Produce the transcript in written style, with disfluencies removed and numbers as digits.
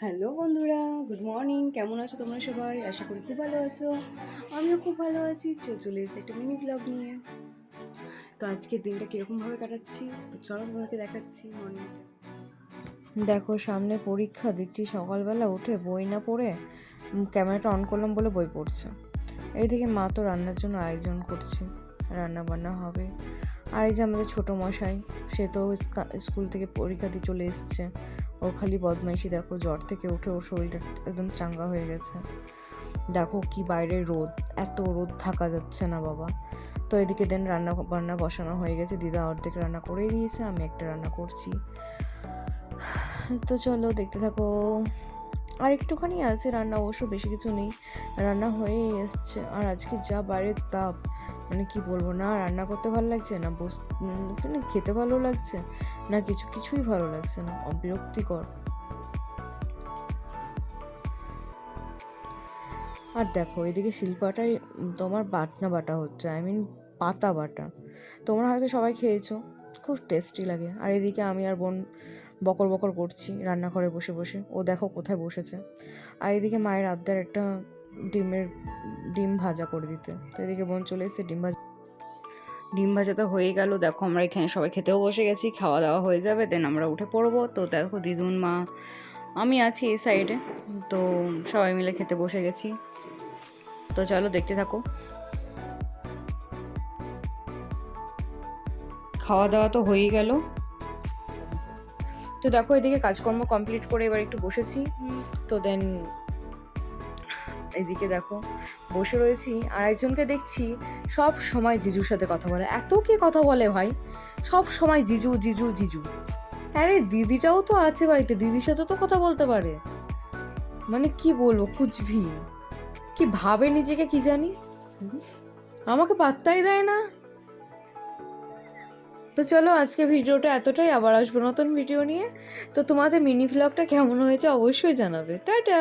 Hello বন্ধুরা, good morning. কেমন আছো তোমরা সবাই? আশা করি খুব ভালো আছো। আমিও খুব ভালো আছি। চলে এসেছি একটা মিনি ব্লগ নিয়ে। তো আজকের দিনটা কীরকমভাবে কাটাচ্ছি তো চলো তোমাকে দেখাচ্ছি মর্নিংটা। দেখো সামনে পরীক্ষা, দেখছি সকালবেলা উঠে বই না পড়ে ক্যামেরাটা অন করলাম বলে বই পড়ছে। এইদিকে মা তো রান্নার জন্য আয়োজন করছে, রান্না বান্না হবে। আর এই যে আমাদের ছোটো মশাই, সে তো স্কুল থেকে পরীক্ষা দিয়ে চলে এসছে। ওর খালি বদমাইশি দেখো, জ্বর থেকে উঠে ওর শরীরটা একদম চাঙ্গা হয়ে গেছে। দেখো কি বাইরে রোদ, এত রোদ থাকা যাচ্ছে না বাবা। তো এদিকে দেন রান্না বান্না বসানো হয়ে গেছে, দিদা অর্ধেক রান্না করেই দিয়েছে, আমি একটা রান্না করছি। তো চলো দেখতে থাকো। আর একটুখানি আছে রান্না, অবশ্য বেশি কিছু নেই, রান্না হয়েই এসছে। আর আজকে যা বাইরের তাপ, মানে কি বলবো, না রান্না করতে ভালো লাগছে, না মানে খেতে ভালো লাগছে, না কিছুই ভালো লাগছে না, বিরক্তিকর। আর দেখো এদিকে শিল্পাটাই তোমার বাটা হচ্ছে, পাতা বাটা। তোমরা হয়তো সবাই খেয়েছো, খুব টেস্টি লাগে। আর এদিকে আমি আর বোন বকর বকর করছি রান্নাঘরে বসে বসে। ও দেখো কোথায় বসেছে। আর এদিকে মায়ের আবদার একটা ডিম ভাজা করে দিতে। তো এদিকে বোন চলে এসেছে, ডিম ভাজা তো হয়ে গেল। দেখো আমরা এখানে সবাই খেতেও বসে গেছি, খাওয়া দাওয়া হয়ে যাবে, দেন আমরা উঠে পড়বো। তো দেখো দিদুন, মা, আমি আছি এই সাইডে। তো সবাই মিলে খেতে বসে গেছি। তো চলো দেখতে থাকো। খাওয়া দাওয়া তো হয়েই গেল। তো দেখো এদিকে কাজকর্ম কমপ্লিট করে এবার একটু বসেছি। তো দেন এদিকে দেখো বসে রয়েছি, আর একজনকে দেখছি সব সময় জিজুর সাথে কথা বলে। এত কি কথা বলে ভাই, সব সময় জিজু জিজু জিজু। আরে দিদিটাও তো আছে বাড়িতে, দিদির সাথে তো কথা বলতে পারে। মানে কি বলবো, কুচভি কি ভাবে নিজেকে কি জানি, আমাকে পাত্তাই দেয় না। তো চলো আজকে ভিডিওটা এতটাই, আবার আসবো নতুন ভিডিও নিয়ে। তো তোমাদের মিনি ভ্লগটা কেমন হয়েছে অবশ্যই জানাবে। টাটা।